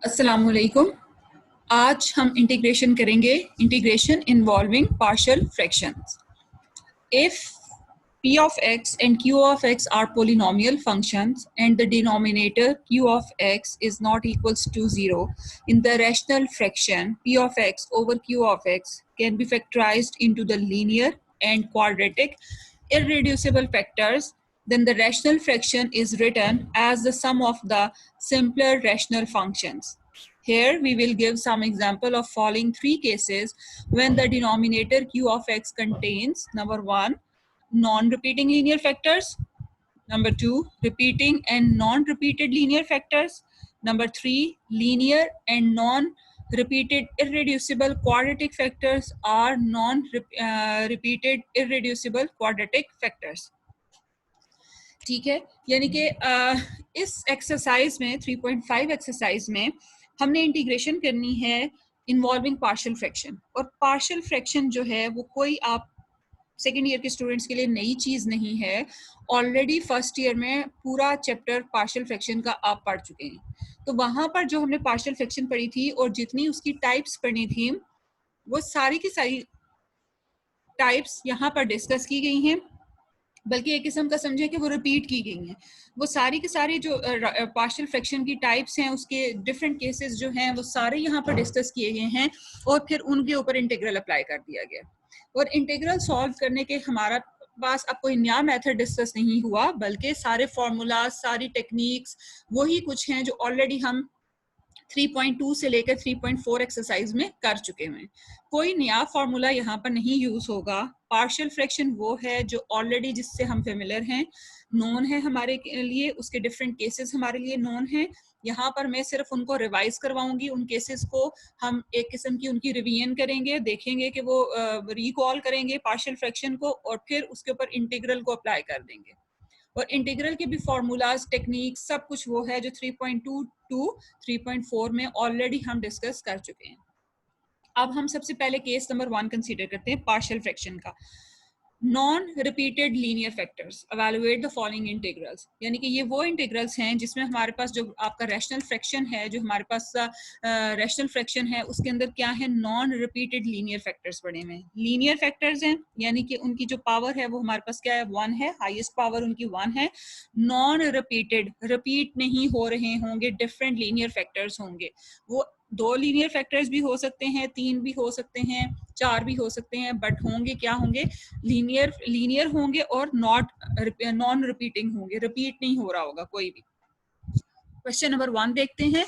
अस्सलाम वालेकुम। आज हम इंटीग्रेशन करेंगे, integration involving partial fractions. If p of x and q of x are polynomial functions and the denominator q of x is not equals to 0, in the rational fraction p of x over q of x can be factorized into the linear and quadratic irreducible factors, then the rational fraction is written as the sum of the simpler rational functions. Here we will give some example of following three cases when the denominator q of x contains number 1 non-repeating linear factors, number 2 repeating and non-repeated linear factors, number 3 linear and non-repeated irreducible quadratic factors are non-repeated irreducible quadratic factors. ठीक है, यानी कि इस exercise में 3.5 exercise में हमने integration करनी है इन्वॉल्विंग पार्शियल फ्रैक्शन। और पार्शियल फ्रैक्शन जो है वो कोई आप सेकेंड ईयर के स्टूडेंट्स के लिए नई चीज़ नहीं है। ऑलरेडी फर्स्ट ईयर में पूरा चैप्टर पार्शियल फ्रैक्शन का आप पढ़ चुके हैं। तो वहाँ पर जो हमने पार्शियल फ्रैक्शन पढ़ी थी और जितनी उसकी टाइप्स पढ़ी थी वो सारी की सारी टाइप्स यहाँ पर डिस्कस की गई हैं, बल्कि एक किस्म का समझे कि वो रिपीट की गई हैं। वो सारी के सारी जो पार्शियल फ्रैक्शन की टाइप्स हैं उसके डिफरेंट केसेस जो हैं वो सारे यहाँ पर डिस्कस किए गए हैं और फिर उनके ऊपर इंटीग्रल अप्लाई कर दिया गया। और इंटीग्रल सॉल्व करने के हमारा पास अब कोई नया मेथड डिस्कस नहीं हुआ, बल्कि सारे फॉर्मूलाज, सारी टेक्निक्स वही कुछ हैं जो ऑलरेडी हम 3.2 से लेकर 3.4 एक्सरसाइज में कर चुके हैं। कोई नया फॉर्मूला यहाँ पर नहीं यूज होगा। पार्शियल फ्रैक्शन वो है जो ऑलरेडी जिससे हम फेमिलियर हैं, नोन है हमारे लिए, उसके डिफरेंट केसेस हमारे लिए नोन हैं। यहाँ पर मैं सिर्फ उनको रिवाइज करवाऊंगी, उन केसेस को हम एक किस्म की उनकी रिवीजन करेंगे, देखेंगे कि वो रिकॉल करेंगे पार्शियल फ्रैक्शन को और फिर उसके ऊपर इंटीग्रल को अप्लाई कर देंगे। और इंटीग्रल के भी फॉर्मूलाज, टेक्निक सब कुछ वो है जो 3.2 टू 3.4 में ऑलरेडी हम डिस्कस कर चुके हैं। अब हम सबसे पहले केस नंबर 1 कंसीडर करते हैं पार्शियल फ्रैक्शन का। Non repeated linear factors, evaluate the following integrals. यानी कि ये वो इंटीग्रल्स हैं जिसमें हमारे पास जो आपका रैशनल फ्रैक्शन है, जो हमारे पास रैशनल फ्रैक्शन है उसके अंदर क्या है, नॉन रिपीटेड लीनियर फैक्टर्स पड़े हुए हैं। लीनियर फैक्टर्स हैं यानी कि उनकी जो पावर है वो हमारे पास क्या है, 1 है, हाईएस्ट पावर उनकी 1 है। नॉन रिपीटेड, रिपीट नहीं हो रहे होंगे, डिफरेंट लीनियर फैक्टर्स होंगे। वो 2 लीनियर फैक्टर्स भी हो सकते हैं, 3 भी हो सकते हैं, 4 भी हो सकते हैं, बट होंगे क्या होंगे, लीनियर होंगे और नॉन रिपीटिंग होंगे, रिपीट नहीं हो रहा होगा कोई भी। क्वेश्चन नंबर 1 देखते हैं।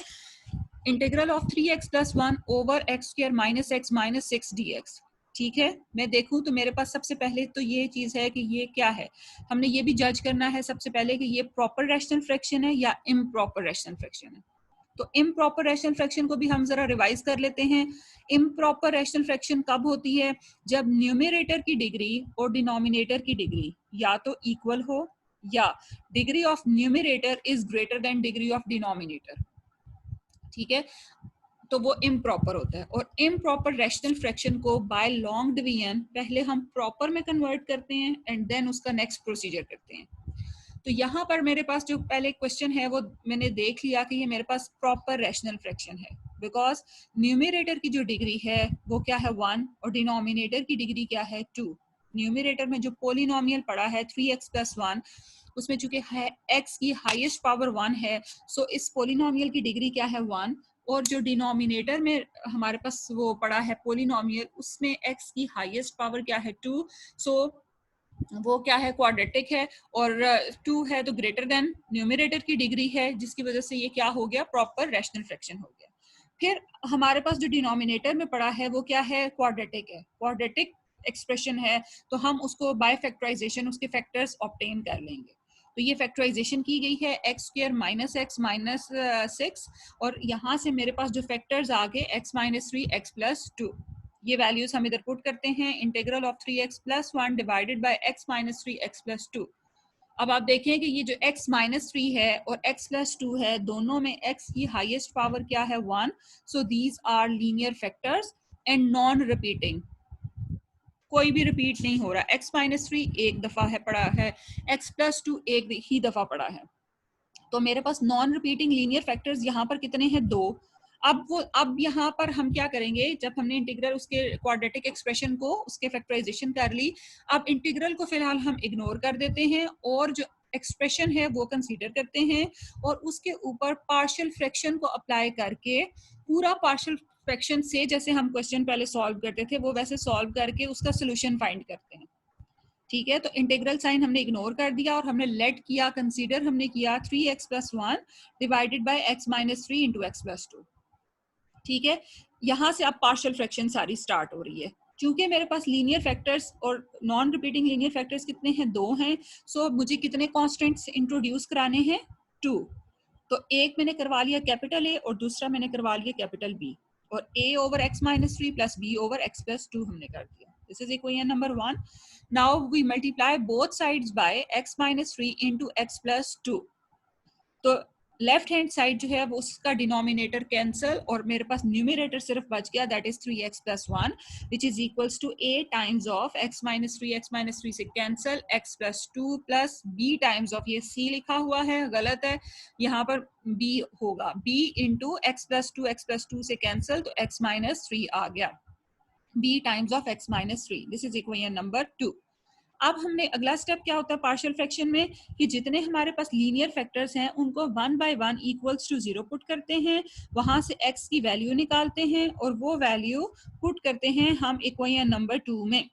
Integral of 3x + 1 over x² - x - 6 dx। ठीक है, मैं देखूं तो मेरे पास सबसे पहले तो ये चीज है कि ये क्या है। हमने ये भी जज करना है सबसे पहले कि ये प्रॉपर रैशनल फ्रैक्शन है या इम्प्रॉपर रैशनल फ्रैक्शन है। तो इम्प्रॉपर रैशनल फ्रैक्शन को भी हम जरा रिवाइज कर लेते हैं। इम्प्रॉपर रैशनल फ्रैक्शन कब होती है, जब न्यूमरेटर की डिग्री और डिनोमिनेटर की डिग्री या तो इक्वल हो या degree of numerator is greater than degree of denominator. ठीक है, तो वो इम्प्रॉपर होता है। और इम्प्रॉपर रैशनल फ्रैक्शन को बाय लॉन्ग डिवीजन पहले हम प्रॉपर में कन्वर्ट करते हैं एंड देन उसका नेक्स्ट प्रोसीजर करते हैं। तो यहाँ पर मेरे पास जो पहले क्वेश्चन है वो मैंने देख लिया कि ये मेरे पास प्रॉपर रैशनल फ्रैक्शन है, बिकॉज न्यूमरेटर की जो डिग्री है वो क्या है, 1, और डिनोमिनेटर की डिग्री क्या है, 2। न्यूमरेटर में जो पोलिनोमियल पड़ा है 3x + 1, उसमें चूंकि है x की हाईएस्ट पावर 1 है, सो इस पोलिनोमियल की डिग्री क्या है, 1। और जो डिनोमिनेटर में हमारे पास वो पड़ा है पोलिनोमियल, उसमें x की हाईएस्ट पावर क्या है, 2। सो वो क्या है, क्वाड्रेटिक है, और 2 है तो ग्रेटर देन न्यूमरेटर की डिग्री है, जिसकी वजह से ये क्या हो गया, प्रॉपर रैशनल फ्रैक्शन हो गया। फिर हमारे पास जो डिनोमिनेटर में पड़ा है वो क्या है, क्वाड्रेटिक है, क्वाड्रेटिक एक्सप्रेशन है, तो हम उसको बाय फैक्टराइजेशन उसके फैक्टर्स ऑब्टेन कर लेंगे। तो ये फैक्टराइजेशन की गई है x² - x - 6, और यहाँ से मेरे पास जो फैक्टर्स आ गए x - 3 x + 2, ये वैल्यूज हम इधर पुट करते हैं। Integral of 3x + 1 divided by x - 3 x + 2। अब आप देखें कि ये जो x - 3 है और x + 2 है, दोनों में x की हाईएस्ट पावर क्या है, 1। So these are linear factors and non repeating. कोई भी रिपीट नहीं हो रहा। x माइनस 3 एक दफा है पड़ा है, x प्लस 2 एक ही दफा पड़ा है। तो मेरे पास नॉन रिपीटिंग लीनियर फैक्टर्स यहाँ पर कितने हैं? 2। अब यहाँ पर हम क्या करेंगे, जब हमने इंटीग्रल उसके क्वाड्रेटिक एक्सप्रेशन को उसके फैक्टराइजेशन कर ली, अब इंटीग्रल को फिलहाल हम इग्नोर कर देते हैं और जो एक्सप्रेशन है वो कंसीडर करते हैं और उसके ऊपर पार्शियल फ्रैक्शन को अप्लाई करके पूरा पार्शियल फ्रैक्शन से जैसे हम क्वेश्चन पहले सॉल्व करते थे वो वैसे सॉल्व करके उसका सोल्यूशन फाइंड करते हैं। ठीक है, तो इंटीग्रल साइन हमने इग्नोर कर दिया और हमने लेट किया, कंसीडर हमने किया 3x plus 1 divided by x minus 3 into x plus 2। ठीक है, यहाँ से अब पार्शियल फ्रैक्शन सारी स्टार्ट हो रही है। क्योंकि मेरे पास लीनियर फैक्टर्स और नॉन रिपीटिंग लीनियर फैक्टर्स कितने हैं? 2 हैं। सो मुझे कितने कॉन्स्टेंट्स इंट्रोड्यूस कराने हैं? 2। तो एक मैंने करवा लिया कैपिटल ए और दूसरा मैंने करवा लिया कैपिटल बी, और a over x minus 3 plus b over x plus 2 हमने कर दिया। This is equation number 1। Now we multiply both sides by x minus 3 into x plus 2। तो लेफ्ट हैंड साइड जो है वो उसका डिनोमिनेटर कैंसिल और मेरे पास न्यूमरेटर सिर्फ बच गया, that is 3x plus 1 which is equals to a times of x minus 3 से cancel x plus 2 plus b times of, ये c लिखा हुआ है गलत है, यहाँ पर b होगा, b इंटू एक्स प्लस 2 से कैंसिल तो x माइनस 3 आ गया, b times of x minus 3। This is equation number 2। अब हमने अगला स्टेप क्या होता है पार्शियल फ्रैक्शन में कि जितने हमारे पास लीनियर फैक्टर्स हैं उनको 1 बाय 1 इक्वल्स टू 0 पुट करते हैं, वहां से x की वैल्यू निकालते हैं और वो वैल्यू पुट करते हैं हम इक्वेशन नंबर 2 में।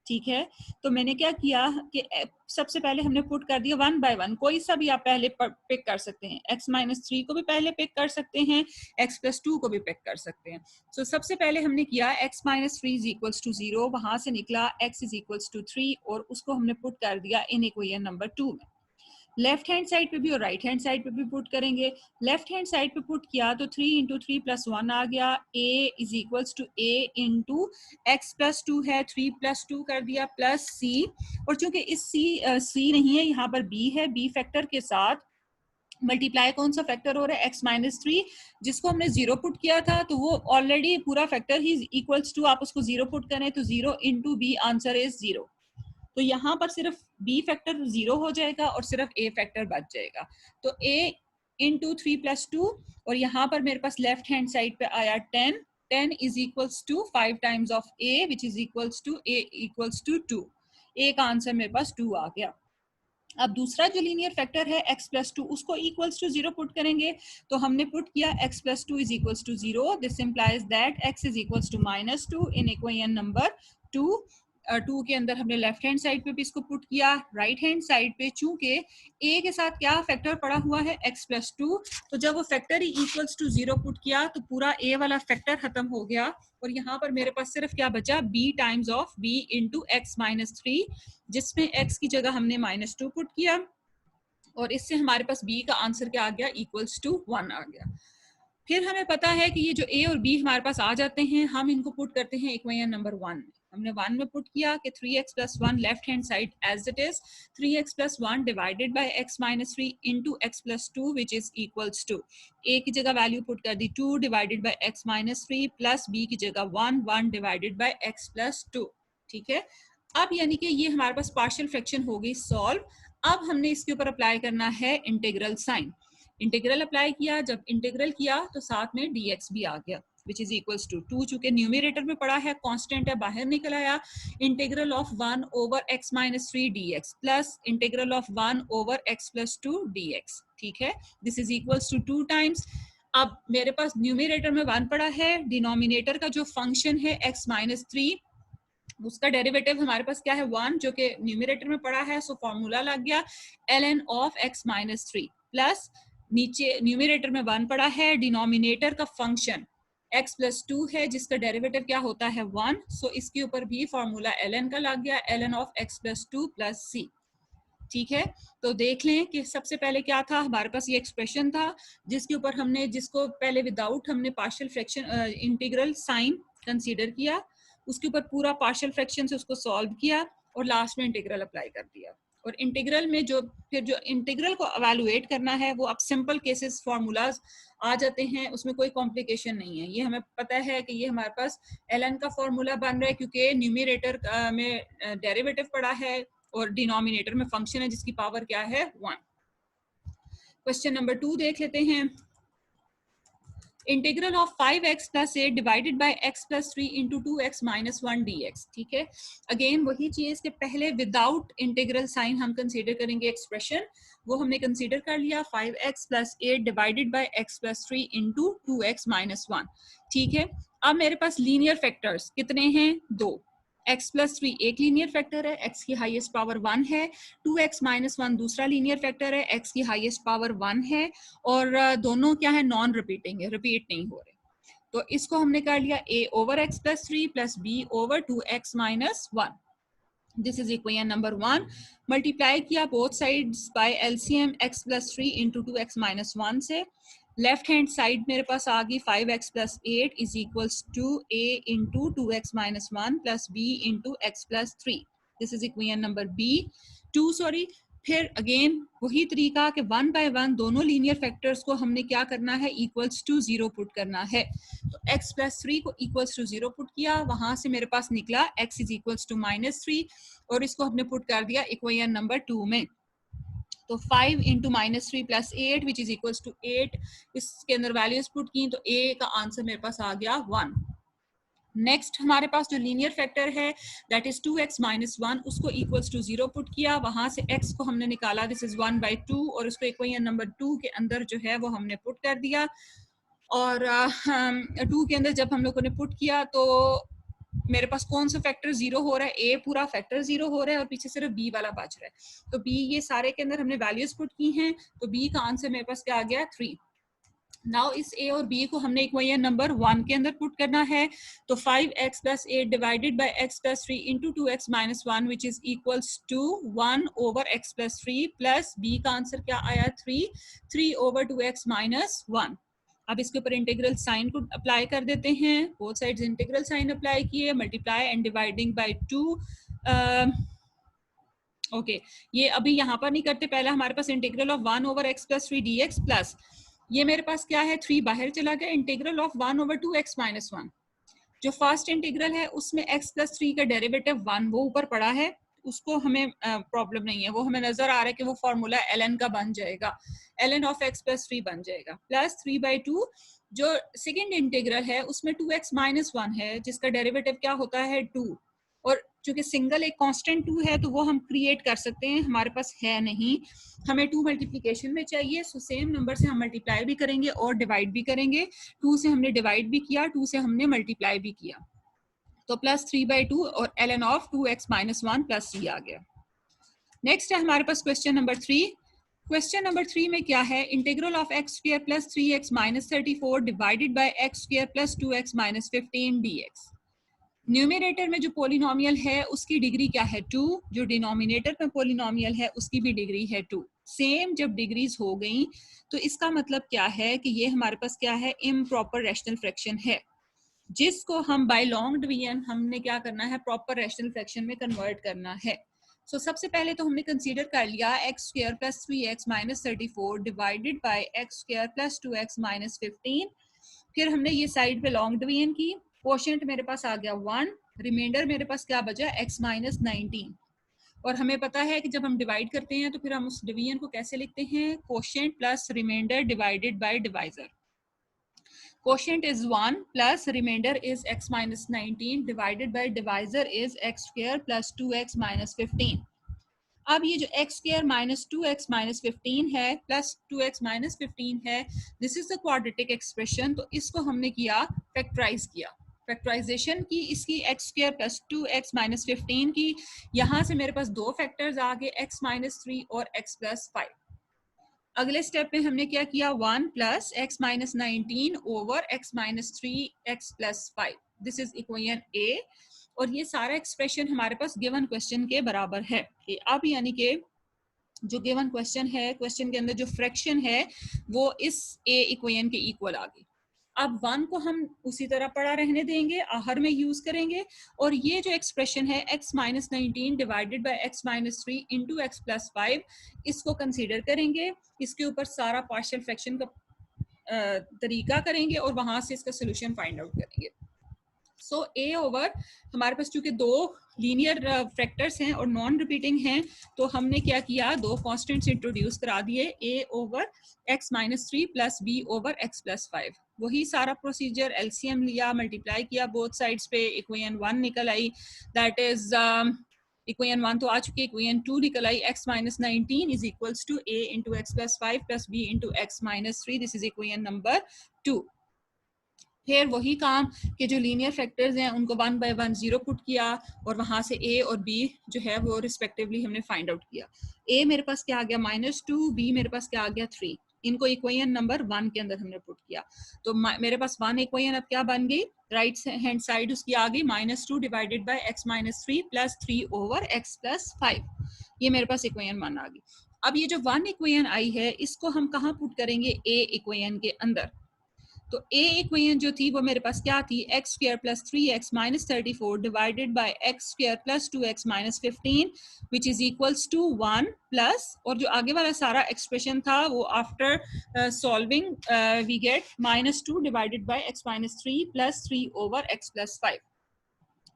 ठीक है, तो मैंने क्या किया कि सबसे पहले हमने पुट कर दिया 1 बाय 1, कोई सा भी आप पहले पिक कर सकते हैं, x माइनस 3 को भी पहले पिक कर सकते हैं, x प्लस 2 को भी पिक कर सकते हैं। सो सबसे पहले हमने किया x minus 3 is equals to 0, वहां से निकला x इज इक्वल्स टू 3 और उसको हमने पुट कर दिया इन इक्वेशन नंबर 2 में। लेफ्ट हैंड साइड पे भी और राइट हैंड साइड पे भी पुट करेंगे। लेफ्ट हैंड साइड पे पुट किया तो 3 इंटू 3 प्लस 1 आ गया, a is equals to a into x plus 2 है, 3 प्लस 2 कर दिया प्लस c, और चूंकि इस c नहीं है यहाँ पर b है, b फैक्टर के साथ मल्टीप्लाई कौन सा फैक्टर हो रहा है? x माइनस 3, जिसको हमने 0 पुट किया था तो वो ऑलरेडी पूरा फैक्टर ही इक्वल्स टू, आप उसको 0 पुट करें तो 0 इंटू b आंसर इज 0। तो यहाँ पर सिर्फ b फैक्टर 0 हो जाएगा और सिर्फ a फैक्टर बच जाएगा। तो a इंटू 3 प्लस 2 और यहाँ पर मेरे पास लेफ्ट हैंड साइड पे आया 10, 10 is equals to 5 times of a which is equals to a equals to 2। a का आंसर मेरे पास 2 आ गया। अब दूसरा जो लीनियर फैक्टर है x प्लस 2, उसको इक्वल्स टू 0 पुट करेंगे, तो हमने पुट किया x plus 2 is equals to 0। This implies that x is equals to minus 2 in equation number 2। 2 के अंदर हमने लेफ्ट हैंड साइड पे भी इसको पुट किया, राइट हैंड साइड पे चूंकि a के साथ क्या फैक्टर पड़ा हुआ है x प्लस 2, तो जब वो फैक्टर ही इक्वल्स टू 0 पुट किया तो पूरा a वाला फैक्टर खत्म हो गया और यहाँ पर मेरे पास सिर्फ क्या बचा, b times of b into x minus 3, जिसमें x की जगह हमने माइनस 2 पुट किया और इससे हमारे पास b का आंसर क्या आ गया, इक्वल्स टू 1 आ गया। फिर हमें पता है कि ये जो a और b हमारे पास आ जाते हैं, हम इनको पुट करते हैं इक्वेशन नंबर 1 में। हमने 1 में पुट किया कि 3x plus 1 left hand side as it is 3x plus 1 divided by x minus 3 into x plus 2 which is equals to a की जगह वैल्यू पुट कर दी 2 divided by x minus 3 plus b की जगह 1, 1 divided by x plus 2। ठीक है, अब यानी कि ये हमारे पास पार्शियल फ्रैक्शन हो गई सॉल्व। अब हमने इसके ऊपर अप्लाई करना है इंटीग्रल साइन। इंटीग्रल अप्लाई किया, जब इंटीग्रल किया तो साथ में dx भी आ गया विच इज इक्वल्स टू 2, चूंकि न्यूमरेटर में पड़ा है कांस्टेंट है बाहर निकल आया, integral of 1 over x minus 3 dx plus integral of 1 over x plus 2 dx। ठीक है, this is equals to 2 times. अब मेरे पास न्यूमरेटर में 1 पड़ा है, डिनोमिनेटर का जो फंक्शन है x माइनस 3 उसका डेरिवेटिव हमारे पास क्या है 1, जो कि न्यूमरेटर में पड़ा है, सो फॉर्मूला लग गया ln of x minus 3 plus नीचे न्यूमरेटर में 1 पड़ा है, डिनोमिनेटर का फंक्शन x प्लस 2 है जिसका डेरिवेटिव क्या होता है 1, सो इसके ऊपर भी फॉर्मूला ln का लग गया ln of x plus 2 plus c। ठीक है, तो देख लें कि सबसे पहले क्या था हमारे पास, ये एक्सप्रेशन था जिसके ऊपर हमने, जिसको पहले विदाउट हमने partial fraction integral sign consider किया, उसके ऊपर पूरा पार्शियल फ्रैक्शन से उसको सॉल्व किया और लास्ट में इंटीग्रल अप्लाई कर दिया। और इंटीग्रल में जो फिर जो इंटीग्रल को एवेलुएट करना है वो अब सिंपल केसेस फार्मूलाज आ जाते हैं, उसमें कोई कॉम्प्लिकेशन नहीं है। ये हमें पता है कि ये हमारे पास ln का फार्मूला बन रहा है क्योंकि न्यूमरेटर में डेरिवेटिव पड़ा है और डिनोमिनेटर में फंक्शन है जिसकी पावर क्या है 1। क्वेश्चन नंबर 2 देख लेते हैं। Integral of 5x plus 8 divided by x plus 3 into 2x minus 1 dx। ठीक है, अगेन वही चीज के पहले विदाउट इंटीग्रल साइन हम कंसीडर करेंगे एक्सप्रेशन, वो हमने कंसीडर कर लिया 5x plus 8 divided by x plus 3 into 2x minus 1। ठीक है, अब मेरे पास लीनियर फैक्टर्स कितने हैं, 2। x प्लस 3 एक लीनियर फैक्टर है, x की हाईएस्ट पावर 1 है। 2x माइनस 1 दूसरा लीनियर फैक्टर है, x की हाईएस्ट पावर 1 है। और दोनों क्या है, नॉन रिपीटिंग है, रिपीट नहीं हो रहे। तो इसको हमने कर लिया a over x plus 3 plus b over 2x minus 1। This is equation number 1। Multiply किया both sides by LCM x plus 3 into 2x minus 1 से। लेफ्ट हैंड साइड मेरे पास आ गई 5x plus 8 is equals to a into 2x minus 1 plus b into x plus 3। This is equation number b2 sorry. फिर again वही तरीका कि 1 bye 1 दोनों लीनियर फैक्टर्स को हमने क्या करना है, इक्वल्स टू 0 पुट करना है। तो x प्लस 3 को इक्वल्स टू 0 पुट किया, वहां से मेरे पास निकला x is equals to minus 3 और इसको हमने पुट कर दिया इक्वेशन नंबर 2 में। तो 5 into minus 3 plus 8 which is equals to 8, इसके अंदर वैल्यूज पुट की तो a का आंसर मेरे पास आ गया 1। नेक्स्ट हमारे पास जो लीनियर फैक्टर है दैट इज 2x माइनस 1, उसको इक्वल्स टू 0 पुट किया, वहां से x को हमने निकाला, दिस इज 1 बाई 2 और उसको इक्वेशन नंबर 2 के अंदर जो है वो हमने पुट कर दिया। और 2 के अंदर जब हम लोगों ने पुट किया तो मेरे पास कौन सा फैक्टर 0 हो रहा है, a पूरा फैक्टर 0 हो रहा है और पीछे सिर्फ b वाला बच रहा है। तो b ये सारे के अंदर हमने वैल्यूज पुट की हैं, तो b का आंसर मेरे पास क्या आ गया 3। नाउ इस a और b को हमने इक्वेशन नंबर 1 के अंदर पुट करना है। तो 5x plus 8 divided by x plus 3 into 2x minus 1 which is equals to 1 over x plus 3 plus b का आंसर क्या आया 3 ओवर 2x माइनस 1। अब इसके ऊपर इंटीग्रल साइन को अप्लाई कर देते हैं, both sides integral sign apply किए, multiply and dividing by 2। Okay, ये अभी यहाँ पर नहीं करते, पहले हमारे पास integral of 1 over x plus 3 dx plus ये मेरे पास क्या है 3 बाहर चला गया, integral of 1 over 2x minus 1। जो फर्स्ट इंटीग्रल है उसमें x प्लस 3 का डेरिवेटिव 1 वो ऊपर पड़ा है, उसको हमें प्रॉब्लम नहीं है, वो हमें नजर आ रहा है कि वो फॉर्मूला ln का बन जाएगा, ln ऑफ x प्लस 3 बन जाएगा प्लस 3/2। जो सेकेंड इंटीग्रल है उसमें 2x माइनस 1 है जिसका डेरिवेटिव क्या होता है 2, और चूंकि सिंगल एक कांस्टेंट 2 है तो वो हम क्रिएट कर सकते हैं, हमारे पास है नहीं, हमें 2 मल्टीप्लिकेशन में चाहिए। सो सेम नंबर से हम मल्टीप्लाई भी करेंगे और डिवाइड भी करेंगे, 2 से हमने डिवाइड भी किया, 2 से हमने मल्टीप्लाई भी किया, तो प्लस 3/2 और ln of 2x minus 1 plus c आ गया। नेक्स्ट है हमारे पास क्वेश्चन नंबर 3। क्वेश्चन नंबर 3 में क्या है, integral of x square plus 3x minus 34 divided by x square plus 2x minus 15 dx। Numerator में जो पोलिनोमियल है उसकी डिग्री क्या है 2, जो डिनोमिनेटर में पोलिनोमियल है उसकी भी डिग्री है 2। सेम जब डिग्रीज हो गई तो इसका मतलब क्या है कि ये हमारे पास क्या है, इम्प्रॉपर रैशनल फ्रैक्शन है, जिसको हम बाय लॉन्ग डिवीजन हमने क्या करना है, प्रॉपर रैशनल फ्रैक्शन में कन्वर्ट करना है। सो सबसे पहले तो हमने कंसीडर कर लिया x square plus 3x minus 34 divided by x square plus 2x minus 15। फिर हमने ये साइड पे लॉन्ग डिवीजन की, कोशेंट मेरे पास आ गया 1, रिमाइंडर मेरे पास क्या बचा x माइनस 19। और हमें पता है कि जब हम डिवाइड करते हैं तो फिर हम उस डिवीजन को कैसे लिखते हैं, quotient plus remainder divided by divisor. Quotient is 1 plus remainder is x minus 19 divided by divisor is x square plus 2x minus 15। अब ये जो x square minus 2x minus 15 है plus 2x minus 15 है, this is the quadratic expression। तो इसको हमने किया factorise किया, फैक्टराइजेशन की इसकी x square plus 2x minus 15 की, यहाँ से मेरे पास दो फैक्टर्स आ गए x minus 3 और x plus 5। अगले स्टेप में हमने क्या किया 1 plus X minus 19 over X minus 3 X plus 5, this is equation A. और ये सारा एक्सप्रेशन हमारे पास गिवन क्वेश्चन के बराबर है। अब यानी कि जो गिवन क्वेश्चन है, क्वेश्चन के अंदर जो फ्रैक्शन है वो इस ए इक्वेशन के इक्वल आ गई। अब 1 को हम उसी तरह पड़ा रहने देंगे, आहर में यूज करेंगे, और ये जो एक्सप्रेशन है x minus 19 divided by x minus 3 into x plus 5, इसको कंसीडर करेंगे, इसके ऊपर सारा पार्शियल फ्रैक्शन का तरीका करेंगे और वहां से इसका सोल्यूशन फाइंड आउट करेंगे। सो ए ओवर, हमारे पास चूंकि दो लीनियर फैक्टर्स हैं और नॉन रिपीटिंग हैं, तो हमने क्या किया, दो कॉन्स्टेंट्स इंट्रोड्यूस करा दिए, A over X minus 3 plus B over X plus 5। वही सारा प्रोसीजर, एलसीएम लिया, मल्टीप्लाई किया बोथ साइड्स पे, इक्वेशन 1 निकल आई, दैट इज इक्वेशन 1 तो आ चुकी है, इक्वेशन 2 निकल आई, x minus 19 is equals to a into x plus 5 plus b into x minus 3, this is equation number 2। फिर वही काम कि जो लीनियर फैक्टर्स हैं उनको 1 बाय 1 जीरो पुट किया, और वहां से a और b जो है वो रिस्पेक्टिवली हमने फाइंड आउट किया। a मेरे पास क्या आ गया -2, b मेरे पास क्या आ गया 3, इनको इक्वेशन नंबर 1 के अंदर हमने पुट किया। तो मेरे पास 1 इक्वेशन अब क्या बन गई, राइट हैंड साइड उसकी आ गई -2 divided by x minus 3 plus 3 over x plus 5, ये मेरे पास इक्वेशन 1 आ गई। अब ये जो 1 इक्वेशन आई है इसको हम कहाँ पुट करेंगे, a इक्वेशन के अंदर। तो ए इक्वेशन जो थी वो मेरे पास क्या थी, x square plus 3x minus 34 divided by x square plus 2x minus 15 which is equals to 1 plus, और जो आगे वाला सारा एक्सप्रेशन था वो after solving we get -2 divided by x minus 3 plus 3 over x plus 5।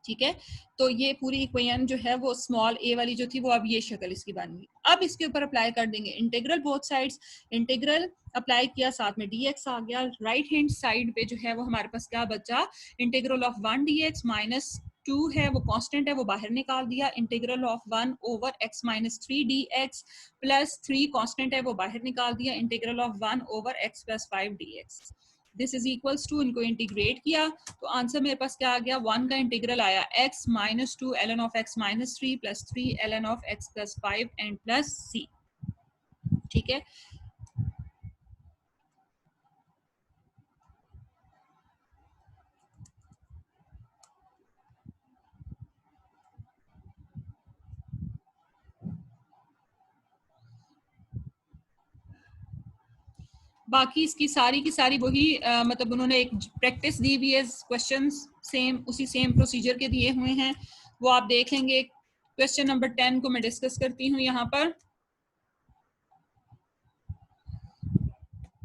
ठीक है, तो ये पूरी इक्वेशन जो है वो स्मॉल a वाली जो थी वो अब ये शक्ल इसकी बन गई। अब इसके ऊपर अप्लाई कर देंगे integral both sides, integral apply किया, साथ में dx आ गया, राइट हैंड साइड पे जो है वो हमारे पास क्या बचा, इंटीग्रल ऑफ 1 dx माइनस 2 है वो कांस्टेंट है वो बाहर निकाल दिया, integral of 1 over x minus 3 dx plus 3 constant है वो बाहर निकाल दिया, integral of 1 over x plus 5 dx, this is equals to, इनको इंटीग्रेट किया तो आंसर मेरे पास क्या आ गया, 1 का इंटीग्रल आया x minus 2 ln of x minus 3 plus 3 ln of x plus 5 and plus c। ठीक है, बाकी इसकी सारी की सारी वही मतलब उन्होंने एक प्रैक्टिस दी हुई है, क्वेश्चंस सेम उसी सेम प्रोसीजर के दिए हुए हैं, वो आप देख लेंगे। क्वेश्चन नंबर 10 को मैं डिस्कस करती हूँ यहाँ पर,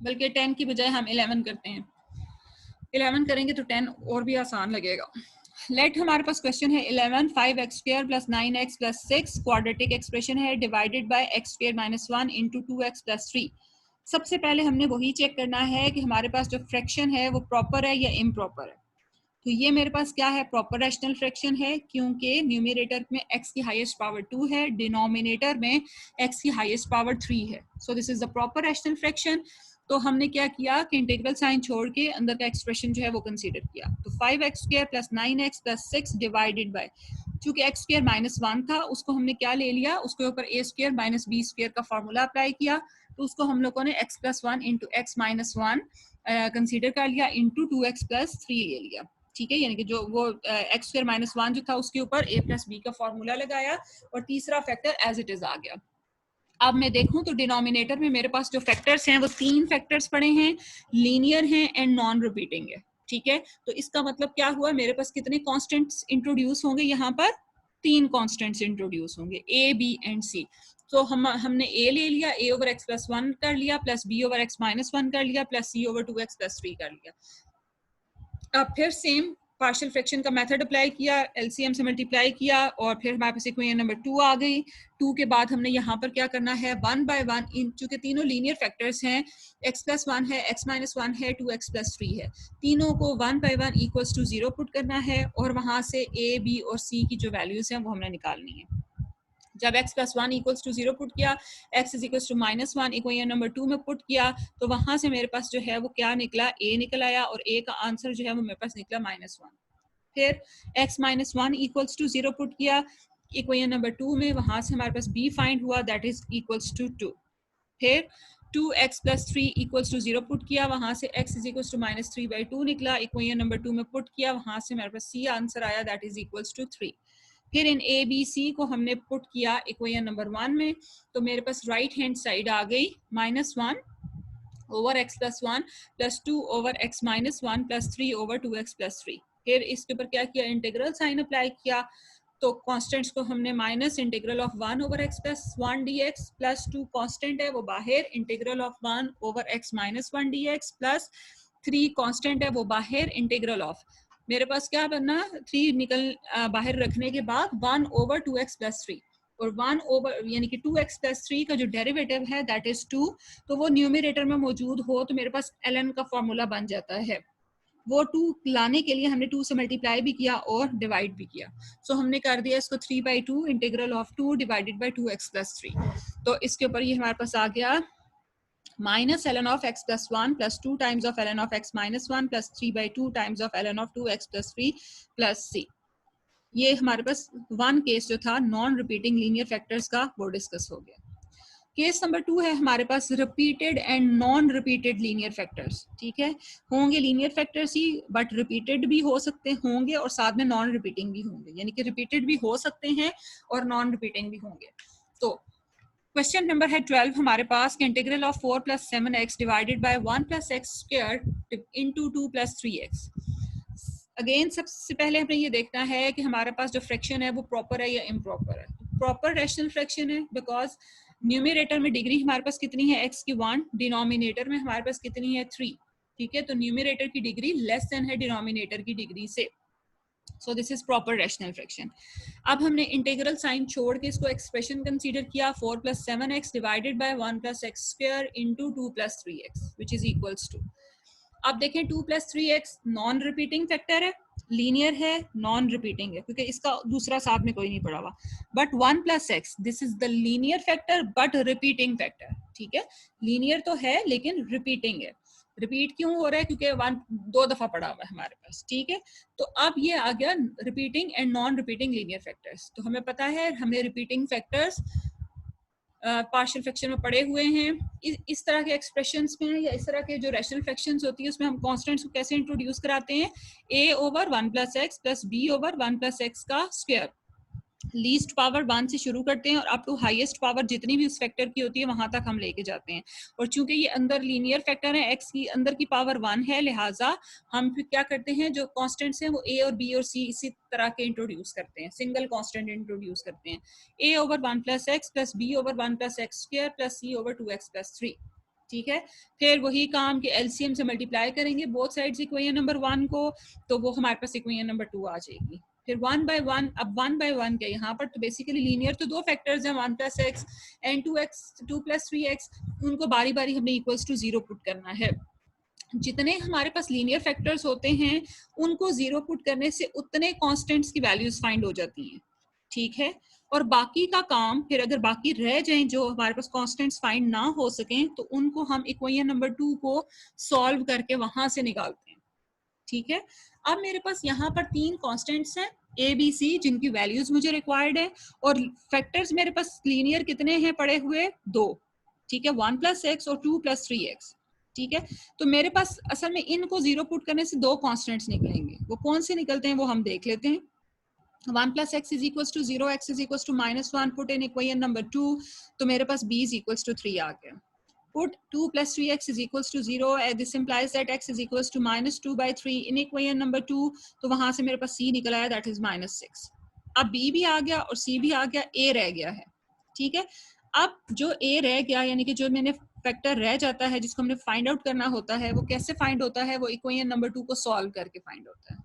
बल्कि 10 की बजाय हम 11 करते हैं, 11 करेंगे तो 10 और भी आसान लगेगा। लेट हमारे पास क्वेश्चन है 11, 5x square plus 9x plus 6 quadratic expression है divided by x square minus 1 into 2x plus 3। सबसे पहले हमने वही चेक करना है कि हमारे पास जो फ्रैक्शन है वो प्रॉपर है या इम्प्रॉपर है। तो ये मेरे पास क्या है, प्रॉपर रैशनल फ्रैक्शन है, क्योंकि न्यूमरेटर में x की हाईएस्ट पावर 2 है, डिनोमिनेटर में x की हाईएस्ट पावर 3 है, so this is the proper rational fraction. तो हमने क्या किया कि इंटीग्रल साइन छोड़ के अंदर का एक्सप्रेशन जो है वो कंसीडर किया। तो 5x square plus 9x plus 6 divided by, चूंकि x स्क्वायर माइनस 1 था उसको हमने क्या ले लिया, उसके ऊपर a square minus b square का फॉर्मूला अप्लाई किया, तो उसको हम लोगों ने x plus 1 into x minus 1 consider कर लिया, इंटू 2x प्लस 3 ले लिया। ठीक है, यानी कि जो वो एक्स स्क्वायर माइनस 1 जो था उसके ऊपर a प्लस बी का फॉर्मूला लगाया और तीसरा फैक्टर एज इट इज आ गया। अब मैं देखूं तो डिनोमिनेटर में मेरे पास जो फैक्टर्स हैं वो 3 फैक्टर्स पड़े हैं, लीनियर हैं एंड नॉन रिपीटिंग है। ठीक है, तो इसका मतलब क्या हुआ, मेरे पास कितने कांस्टेंट्स इंट्रोड्यूस होंगे, यहाँ पर 3 कांस्टेंट्स इंट्रोड्यूस होंगे, ए बी एंड सी। तो हमने a ले लिया, a ओवर x प्लस 1 कर लिया, plus b over x minus 1 कर लिया, plus c over 2x plus 3 कर लिया। अब फिर सेम पार्शियल फ्रैक्शन का मेथड अप्लाई किया, एलसीएम से मल्टीप्लाई किया, और फिर हमारे पास इक्वेशन नंबर 2 आ गई। 2 के बाद हमने यहाँ पर क्या करना है, 1 बाय 1, इन चूंकि तीनों लीनियर फैक्टर्स हैं, x प्लस 1 है, x माइनस 1 है, 2x प्लस 3 है, तीनों को 1 बाय 1 इक्वल्स टू 0 पुट करना है, और वहाँ से a b और c की जो वैल्यूज हैं वो हमने निकालनी है। जब x plus 1 equals to 0 put किया, x is equals to minus 1 equation number 2 में पुट किया, तो वहां से मेरे पास जो है वो क्या निकला, a निकल आया, और a का आंसर जो है वो मेरे पास निकला -1। फिर x minus 1 equals to 0 put किया इक्वेशन नंबर 2 में, वहां से हमारे पास b फाइंड हुआ, दैट इज इक्वल्स टू 2। फिर 2x plus 3 equals to 0 put किया, वहां से x is equals to minus 3/2 निकला, इक्वेशन नंबर 2 में पुट किया, वहां से मेरे पास c आंसर आया, दैट इज इक्वल्स टू 3। फिर इन ए बी सी को हमने पुट किया इक्वेशन नंबर 1 में, तो मेरे पास राइट हैंड साइड आ गई -1 over x plus 1 plus 2 over x minus 1 plus 3 over 2x plus 3. फिर इसके ऊपर क्या किया, इंटीग्रल साइन अप्लाई किया, तो कॉन्स्टेंट्स को हमने minus integral of 1 over x plus 1 dx plus 2 constant है वो बाहर, integral of 1 over x minus 1 dx plus 3 constant है वो बाहर, इंटीग्रल ऑफ, मेरे पास क्या बनना, 3 निकल बाहर रखने के बाद 1 ओवर 2x प्लस 3, और 1 ओवर यानी कि 2x प्लस 3 का जो डेरिवेटिव है दैट इज 2, तो वो न्यूमरेटर में मौजूद हो तो मेरे पास ln का फॉर्मूला बन जाता है। वो 2 लाने के लिए हमने 2 से मल्टीप्लाई भी किया और डिवाइड भी किया, सो हमने कर दिया इसको 3/2 integral of 2 divided bye 2x plus 3। तो इसके ऊपर ये हमारे पास आ गया minus ln of x plus 1 plus 2 times of ln of x minus 1 plus 3/2 times of ln of 2x plus 3 plus c। ये हमारे पास वन केस जो था नॉन रिपीटिंग लीनियर फैक्टर्स का वो डिस्कस हो गया। केस नंबर 2 है हमारे पास repeated and non repeated linear factors. ठीक है, होंगे लीनियर फैक्टर्स ही बट रिपीटेड भी हो सकते होंगे और साथ में नॉन रिपीटिंग भी होंगे, यानी कि रिपीटेड भी हो सकते हैं और नॉन रिपीटिंग भी होंगे। तो क्वेश्चन नंबर है 12 हमारे पास, integral of 4 plus 7x divided by 1 plus x square into 2 plus 3x। Again सबसे पहले हमें ये देखना है कि हमारे पास जो फ्रैक्शन है वो प्रॉपर है या इम्प्रॉपर है। प्रॉपर रैशनल फ्रैक्शन है बिकॉज न्यूमरेटर में डिग्री हमारे पास कितनी है x की 1, डिनोमिनेटर में हमारे पास कितनी है 3। ठीक है, तो न्यूमरेटर की डिग्री लेस देन है डिनोमिनेटर की डिग्री से, सो this is proper rational fraction. अब हमने इंटीग्रल साइन छोड़ के इसको एक्सप्रेशन कंसीडर किया, 4 plus 7x divided by 1 plus x square into 2 plus 3x which is equals to. अब देखें 2 plus 3x non repeating factor है, लीनियर है, नॉन रिपीटिंग है क्योंकि इसका दूसरा साथ में कोई नहीं पड़ा हुआ, but 1 plus x this is the linear factor but repeating factor. ठीक है, लीनियर तो है लेकिन रिपीटिंग है। रिपीट क्यों हो रहा है, क्योंकि 1 2 दफा पड़ा हुआ है हमारे पास। ठीक है, तो अब ये आ गया repeating and non repeating linear factors. तो हमें पता है हमने रिपीटिंग फैक्टर्स पार्शियल फ्रैक्शन में पड़े हुए हैं। इस तरह के एक्सप्रेशंस में या इस तरह के जो रैशनल फ्रैक्शंस होती है उसमें हम कांस्टेंट्स को कैसे इंट्रोड्यूस कराते हैं, a over 1 plus x plus B over 1 plus x का स्क्वायर। लीस्ट पावर 1 से शुरू करते हैं और अप टू हाईएस्ट पावर जितनी भी उस फैक्टर की होती है वहां तक हम लेके जाते हैं। और चूंकि ये अंदर लीनियर फैक्टर है, x की अंदर की पावर 1 है, लिहाजा हम फिर क्या करते हैं, जो कांस्टेंट्स हैं वो a और b और c इसी तरह के इंट्रोड्यूस करते हैं, सिंगल कांस्टेंट इंट्रोड्यूस करते हैं, a over 1 plus x plus B over 1 plus x square plus c over 2x plus 3। ठीक है, फिर वही काम के एलसीएम से मल्टीप्लाई करेंगे बोथ साइड्स इक्वेशन नंबर 1 को, तो वो हमारे पास इक्वेशन नंबर 2 आ जाएगी। फिर 1 बाय 1, अब 1 बाय 1 क्या यहाँ पर, तो बेसिकली लीनियर तो दो फैक्टर्स हैं 1 plus x and 2 plus 3x, उनको बारी बारी हमने इक्वल्स टू 0 पुट करना है। जितने हमारे पास लीनियर फैक्टर्स होते हैं उनको 0 पुट करने से उतने कांस्टेंट्स की वैल्यूज फाइंड हो जाती हैं। ठीक है, और बाकी का काम फिर अगर बाकी रह जाएं जो हमारे पास कांस्टेंट्स फाइंड ना हो सकें तो उनको हम इक्वेशन नंबर 2 को सॉल्व करके वहां से निकालते हैं। ठीक है, अब मेरे पास यहाँ पर 3 कांस्टेंट्स हैं ए बी सी जिनकी वैल्यूज मुझे रिक्वायर्ड है, और फैक्टर्स मेरे पास लीनियर कितने हैं पड़े हुए, 2। ठीक है, 1 प्लस एक्स और 2 प्लस 3x। ठीक है, तो मेरे पास असल में इनको 0 पुट करने से 2 कांस्टेंट्स निकलेंगे, वो कौन से निकलते हैं वो हम देख लेते हैं। 1 plus x is equals to 0, x is equals to -1, put in equation number 2, तो मेरे पास b is equals to 3 आ गया। Put 2 plus 3x is equals to 0, this implies that x is equals to -2 by 3 in equation number 2, तो वहां से मेरे पास c निकल आया, that is -6। अब b भी आ गया और c भी आ गया, a रह गया है। ठीक है, अब जो a रह गया यानी कि जो मैंने फैक्टर रह जाता है जिसको हमने फाइंड आउट करना होता है, वो कैसे फाइंड होता है, वो इक्वेशन नंबर 2 को सॉल्व करके फाइंड होता है।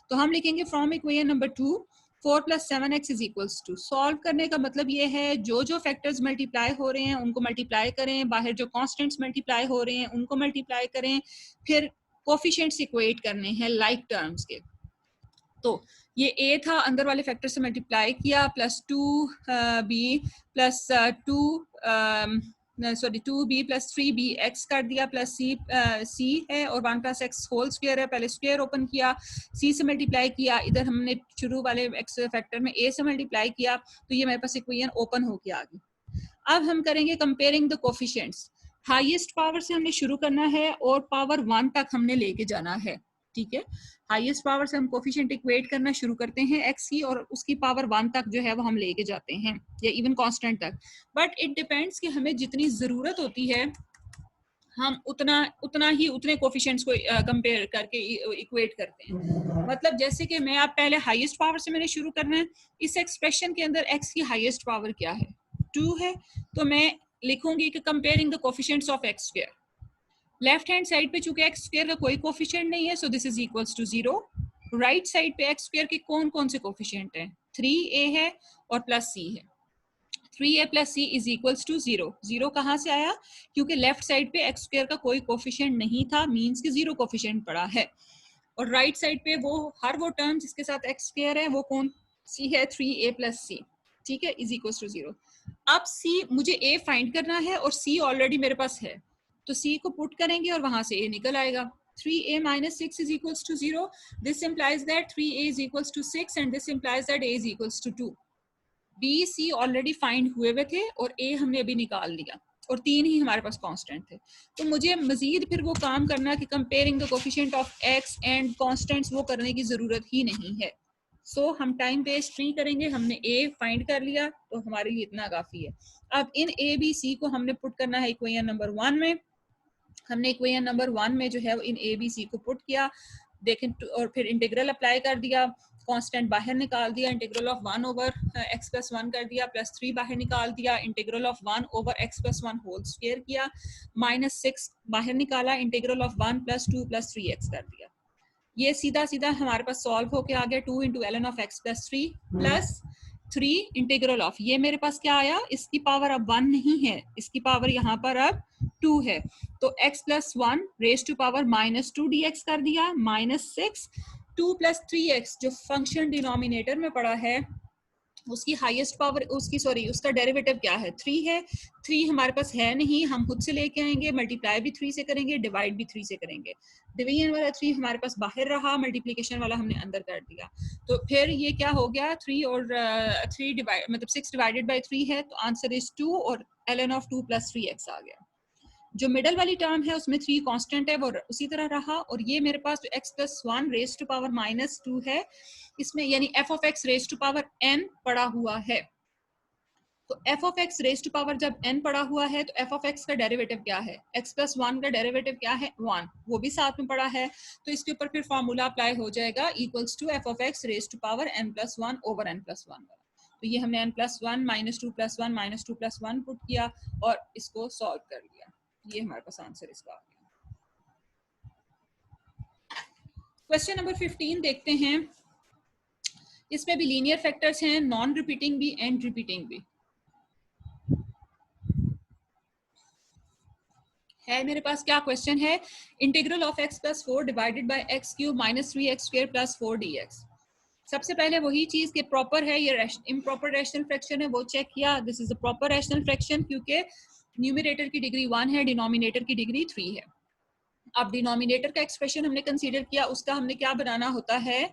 तो हम लिखेंगे from equation number 2 4 plus 7x is equals to, solve करने का मतलब ये है जो जो फैक्टर्स मल्टीप्लाई हो रहे हैं उनको मल्टीप्लाई करें, बाहर जो कांस्टेंट्स मल्टीप्लाई हो रहे हैं उनको मल्टीप्लाई करें, फिर कोफिशिएंट्स इक्वेट करने हैं लाइक टर्म्स के। तो ये a था, अंदर वाले फैक्टर से मल्टीप्लाई किया, plus 2b plus 2b plus 3b x कर दिया, प्लस c है और 1 प्लस एक्स होल स्क्वायर है, पहले स्क्वायर ओपन किया, c से मल्टीप्लाई किया, इधर हमने शुरू वाले x फैक्टर में a से मल्टीप्लाई किया, तो ये मेरे पास इक्वेशन ओपन होके आ गई। अब हम करेंगे comparing the coefficients, highest power से हमने शुरू करना है और पावर 1 तक हमने लेके जाना है। ठीक है, हाईएस्ट पावर से हम कोफिशिएंट इक्वेट करना शुरू करते हैं x की और उसकी पावर 1 तक जो है वो हम लेके जाते हैं या इवन कांस्टेंट तक, बट इट डिपेंड्स कि हमें जितनी ज़रूरत होती है हम उतने कोफिशिएंट्स को कंपेयर करके इक्वेट करते हैं। मतलब जैसे कि मैं आप पहले हाईएस्ट पावर से मैंने शुरू करना है। इस एक्सप्रेशन के अंदर x की हाईएस्ट पावर क्या है? 2 है। तो मैं लिखूंगी कि comparing the coefficients of x square. Left hand side पे चूंकि x स्क्वायर का कोई कोफिशिएंट नहीं है, so this is equals to 0। Right side पे x स्क्वायर के कौन कौन से कोफिशिएंट हैं? 3a है और प्लस c है। 3a plus C is equals to 0। 0 कहाँ से आया? क्योंकि लेफ्ट साइड पे एक्स स्क्वायर का कोई कोफिशिएंट नहीं था, मींस कि 0 कोफिशिएंट पड़ा है। और राइट साइड पे वो हर वो टर्म जिसके साथ एक्स स्क्वायर है वो कौन सी है? 3a प्लस सी। ठीक है, इज इक्वल्स टू 0। अब c मुझे a फाइंड करना है और c ऑलरेडी मेरे पास है, तो c को पुट करेंगे और वहां से a निकल आएगा। 3a minus 6 is equals to 0. This implies that 3a is equals to 6 and this implies that a is equals to 2. B C already find हुए हुए थे और ए हमने अभी निकाल लिया और 3 ही हमारे पास कांस्टेंट थे। तो मुझे मजीद फिर वो काम करना कि comparing the coefficient of x and constants वो करने की जरूरत ही नहीं है। सो हम टाइम वेस्ट नहीं करेंगे, हमने ए फाइंड कर लिया तो हमारे लिए इतना काफी है। अब इन ए बी सी को हमने पुट करना है इक्वेशन नंबर 1 में। हमने इक्वेशन नंबर 1 में जो है इन ए बी सी को पुट किया, देखें, और फिर इंटीग्रल अप्लाई कर दिया, कांस्टेंट बाहर निकाल दिया, integral of 1 over x plus 1 कर दिया, प्लस 3 बाहर निकाल दिया, integral of 1 over x plus 1 whole square किया, माइनस 6 बाहर निकाला, integral of 1 plus 2 plus 3x कर दिया। ये सीधा सीधा हमारे पास सॉल्व होके आ गया 2 into ln of x plus 3 plus 3 integral of, ये मेरे पास क्या आया? इसकी पावर अब 1 नहीं है, इसकी पावर यहाँ पर अब 2 है, तो x plus 1 raise to power minus 2 dx कर दिया, माइनस 6 2 प्लस 3x जो फंक्शन डिनोमिनेटर में पड़ा है उसकी हाईएस्ट पावर उसका डेरिवेटिव क्या है? 3 है। 3 हमारे पास है नहीं, हम खुद से लेके आएंगे, मल्टीप्लाई भी 3 से करेंगे, डिवाइड भी 3 से करेंगे। डिवीजन वाला 3 हमारे पास बाहर रहा, मल्टीप्लिकेशन वाला हमने अंदर कर दिया, तो फिर ये क्या हो गया? 3 और 3 डिवाइड मतलब 6 डिवाइडेड बाई 3 है, तो आंसर इज 2 और ln ऑफ 2 प्लस 3x आ गया। जो मिडल वाली टर्म है उसमें 3 कांस्टेंट है, वो उसी तरह रहा, और ये मेरे पास जो x plus 1 raise to power minus 2 है, इसमें यानी f of x raise to power n पड़ा हुआ है। तो f of x raise to power जब n पड़ा हुआ है तो f ऑफ x का डेरिवेटिव क्या है? x प्लस 1 का डेरिवेटिव क्या है? 1, वो भी साथ में पड़ा है, तो इसके ऊपर फिर फॉर्मूला अप्लाई हो जाएगा equals to f of x raise to power n plus 1 over n plus 1। तो ये हमने n plus 1 minus 2 plus 1 minus 2 plus 1 put किया और इसको सॉल्व कर लिया, ये हमारे पास आंसर इसका आ गया। क्वेश्चन नंबर 15 देखते हैं। इसमें भी लीनियर फैक्टर्स हैं, नॉन रिपीटिंग भी एंड रिपीटिंग भी है। मेरे पास क्या क्वेश्चन है? Integral of x plus 4 divided by x cube minus 3x square plus 4 dx। सबसे पहले वही चीज के प्रॉपर है ये इम्प्रॉपर रैशनल फ्रैक्शन है वो चेक किया। This is a proper rational fraction क्योंकि न्यूमरेटर की डिग्री 1 है, डिनोमिनेटर की डिग्री 3 है। अब डिनोमिनेटर का एक्सप्रेशन हमने कंसीडर किया, उसका हमने क्या बनाना होता है?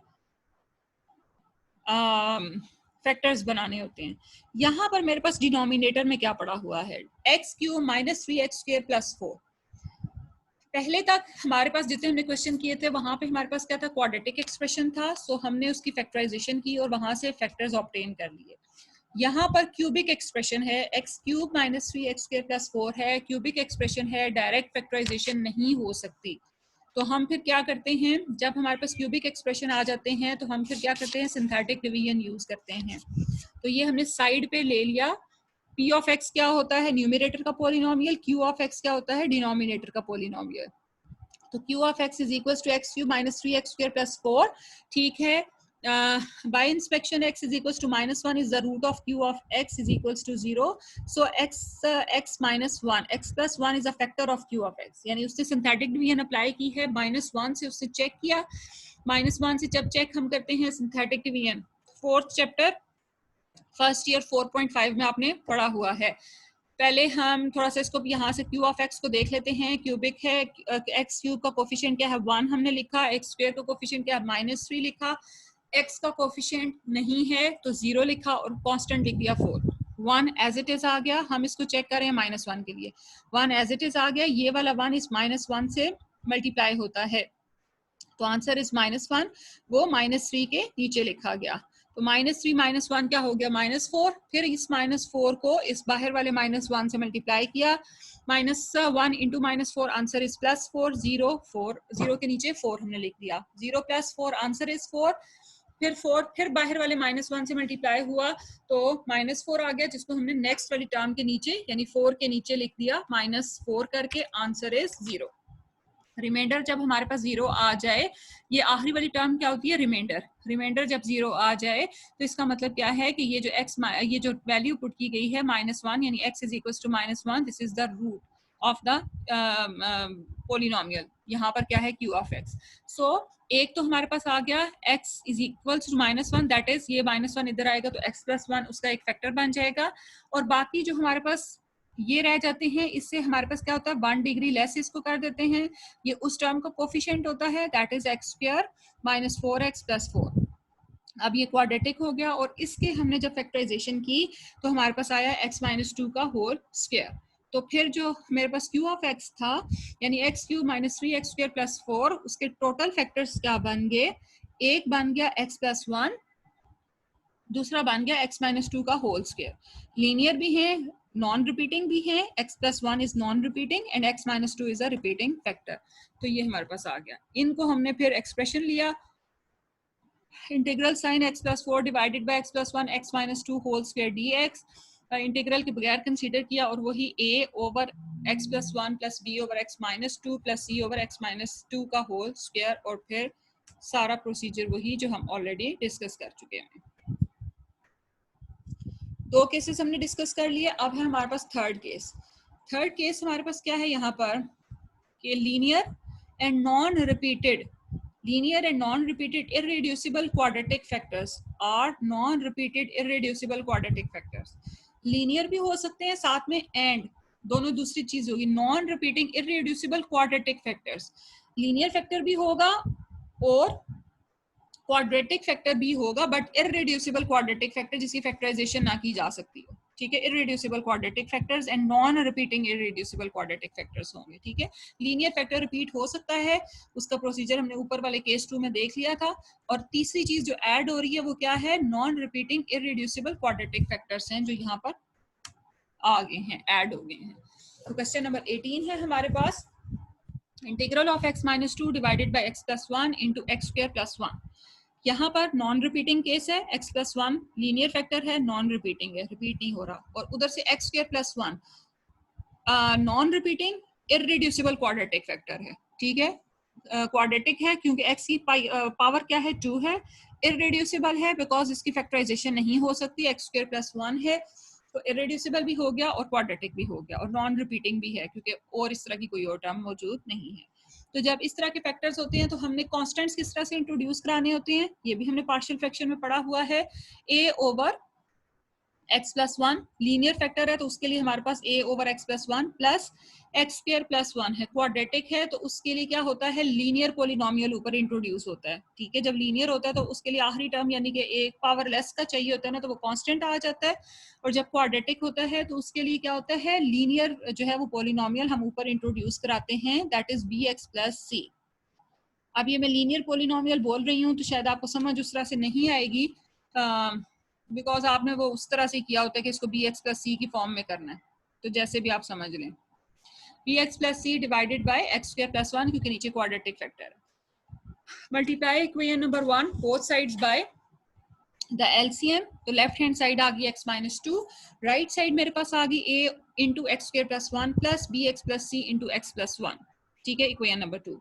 फैक्टर्स बनाने होते हैं। यहाँ पर मेरे पास डिनोमिनेटर में क्या पड़ा हुआ है? X cube minus 3x square plus 4। पहले तक हमारे पास जितने हमने क्वेश्चन किए थे वहां पे हमारे पास क्या था? क्वाड्रेटिक एक्सप्रेशन था, सो हमने उसकी फैक्टराइजेशन की और वहां से फैक्टर्स ऑब्टेन कर लिए। यहाँ पर क्यूबिक एक्सप्रेशन है, x cube minus 3x square plus 4 है, क्यूबिक एक्सप्रेशन है, डायरेक्ट फैक्टराइजेशन नहीं हो सकती। तो हम फिर क्या करते हैं? जब हमारे पास क्यूबिक एक्सप्रेशन आ जाते हैं तो हम फिर क्या करते हैं? सिंथेटिक डिवीजन यूज करते हैं। तो ये हमने साइड पे ले लिया। p ऑफ x क्या होता है? न्यूमरेटर का पोलिनोमियल। q ऑफ x क्या होता है? डिनोमिनेटर का पोलिनोमियल। तो q of x is equal to x cube minus 3x square plus 4। ठीक है, by inspection x is equals to minus 1 is the root of q of x is equals to 0. So x minus 1, x plus 1 is a factor of q of x. यानी उससे synthetic division apply की है, minus 1 से उससे check किया। Minus 1 से जब check हम करते हैं synthetic division, 4th chapter first year 4.5 में आपने पढ़ा हुआ है। पहले हम थोड़ा सा इसको यहाँ से q ऑफ x को देख लेते हैं। क्यूबिक है, x क्यूब का कोफिशिएंट क्या है? 1 हमने लिखा, x स्क्वायर का कोफिशिएंट क्या है? माइनस 3 लिखा, x का कोफिशिएंट नहीं है तो 0 लिखा और कांस्टेंट लिख दिया 4। 1 एज इट इज आ गया। हम इसको चेक करें माइनस 1 के लिए, 1 एज इट इज आ गया। ये वाला 1 इस माइनस 1 से मल्टीप्लाई होता है, तो आंसर इज माइनस 1, वो माइनस 3 के नीचे लिखा गया। तो -3 - 1 क्या हो गया -4, फिर इस -4 को इस बाहर वाले -1 से मल्टीप्लाई किया, -1 इंटू -4 आंसर इज +4, 0 4 0 के नीचे 4 हमने लिख दिया, 0 + 4 आंसर इज 4, फिर 4 फिर बाहर वाले -1 से मल्टीप्लाई हुआ तो -4 आ गया, जिसको हमने नेक्स्ट वाली टर्म के नीचे यानी 4 के नीचे लिख दिया -4 करके, आंसर इज 0। रिमाइंडर जब हमारे पास 0 आ जाए, ये आखिरी वाली टर्म क्या होती है, रिमाइंडर। रिमाइंडर जब 0 आ जाए तो इसका मतलब क्या है कि ये जो ये जो वैल्यू पुट की गई है -1 यानी x is equal to -1, this is the root of the polynomial. यहाँ पर क्या है, q ऑफ x। सो एक तो हमारे पास आ गया x is equal to -1, that is ये -1 इधर आएगा तो x + 1 उसका एक फैक्टर बन जाएगा, और बाकी जो हमारे पास ये रह जाते हैं, इससे हमारे पास क्या होता है, 1 डिग्री लेस इसको कर देते हैं, ये उस टर्म का कोफिशिएंट होता है, दैट इज x² - 4x + 4। अब ये क्वाड्रेटिक हो गया, और इसके हमने जब फैक्टराइजेशन की तो हमारे पास आया x - 2 का होल स्क्वायर। तो फिर जो मेरे पास q ऑफ x था यानी x³ - 3x² + 4, उसके टोटल फैक्टर्स क्या बन गए, एक बन गया x + 1, दूसरा बन गया x - 2 का होल स्क्वायर। लीनियर भी है, नॉन रिपीटिंग भी है, x + 1 is non repeating and x - 2 is a repeating factor. तो ये हमारे पास आ गया। इनको हमने फिर एक्सप्रेशन लिया, integral sign x + 4 divided by x + 1 x - 2 whole square dx, integral के बगैर कंसीडर किया, और वही a over x + 1 + b over x - 2 + c over x - 2 का होल स्क्वायर, और फिर सारा प्रोसीजर वही जो हम ऑलरेडी डिस्कस कर चुके हैं। दो केसेस हमने डिस्कस कर लिए, अब है हमारे पास थर्ड केस। थर्ड केस हमारे पास क्या है यहाँ पर कि linear and non repeated irreducible quadratic factors are non-repeated irreducible quadratic factors। Linear भी हो सकते हैं, साथ में एंड दोनों दूसरी चीज होगी, non repeating irreducible quadratic factors। Linear factor भी होगा और क्वाड्रेटिक फैक्टर भी होगा, बट इररेड्यूसिबल क्वाड्रेटिक फैक्टर जिसकी फैक्टराइजेशन ना की जा सकती हो, ठीक है। Irreducible quadratic factors and non repeating irreducible quadratic factors होंगे, ठीक है। लीनियर फैक्टर रिपीट हो सकता है, उसका प्रोसीजर हमने ऊपर वाले केस 2 में देख लिया था। और तीसरी चीज जो ऐड हो रही है वो क्या है, non repeating irreducible quadratic factors हैं जो यहाँ पर आ गए हैं, ऐड हो गए हैं। तो क्वेश्चन नंबर 18 है हमारे पास, integral of x - 2 divided by x + 1 into x² + 1। यहाँ पर नॉन रिपीटिंग केस है, x + 1 लीनियर फैक्टर है, नॉन रिपीटिंग है, रिपीट नहीं हो रहा, और उधर से x² + 1 non repeating irreducible quadratic factor है, ठीक है। क्वाड्रेटिक है क्योंकि x की पावर क्या है, 2 है। इररिड्यूसिबल है बिकॉज इसकी फैक्टराइजेशन नहीं हो सकती, x² + 1 है, तो इररिड्यूसिबल भी हो गया और क्वाड्रेटिक भी हो गया, और नॉन रिपीटिंग भी है क्योंकि और इस तरह की कोई और टर्म मौजूद नहीं है। तो जब इस तरह के फैक्टर्स होते हैं तो हमने कांस्टेंट्स किस तरह से इंट्रोड्यूस कराने होते हैं, ये भी हमने पार्शियल फ्रैक्शन में पढ़ा हुआ है। a over x + 1 linear factor है तो उसके लिए हमारे पास a over x + 1 plus x² + 1 है, क्वाड्रेटिक है तो उसके लिए क्या होता है, लीनियर पोलिनोमियल ऊपर इंट्रोड्यूस होता है, ठीक है। जब लीनियर होता है तो उसके लिए आखिरी टर्म यानी कि एक पावर लेस का चाहिए होता है ना, तो वो कांस्टेंट आ जाता है। और जब क्वाड्रेटिक होता है तो उसके लिए क्या होता है, लीनियर जो है वो पोलिनोमियल हम ऊपर इंट्रोड्यूस कराते हैं, दैट इज bx + c। अब ये मैं लीनियर पोलिनोमियल बोल रही हूँ तो शायद आपको समझ उस तरह से नहीं आएगी, बिकॉज आपने वो उस तरह से किया होता है कि इसको bx + c की फॉर्म में करना है, तो जैसे भी आप समझ लें, bx + c divided by x² + 1 क्योंकि नीचे क्वाड्रेटिक फैक्टर है। Multiply equation number 1 both sides by the LCM, तो लेफ्ट हैंड साइड आ गई x - 2, राइट साइड मेरे पास आ गई a into x² + 1 plus bx + c into x + 1, ठीक है। इक्वेशन नंबर 2,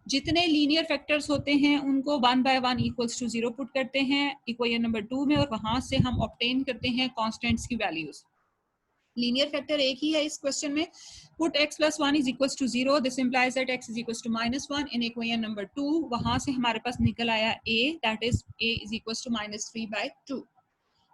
जितने लीनियर फैक्टर्स होते हैं उनको 1 by 1 = 0 पुट करते हैं इक्वेशन नंबर 2 में, और वहां से हम ऑब्टेन करते हैं कांस्टेंट्स की वैल्यूज। लीनियर फैक्टर एक ही है इस क्वेश्चन में, put x + 1 = 0, this implies that x = -1 in equation number 2। वहां से हमारे पास निकल आया a, दैट इज a = -3/2,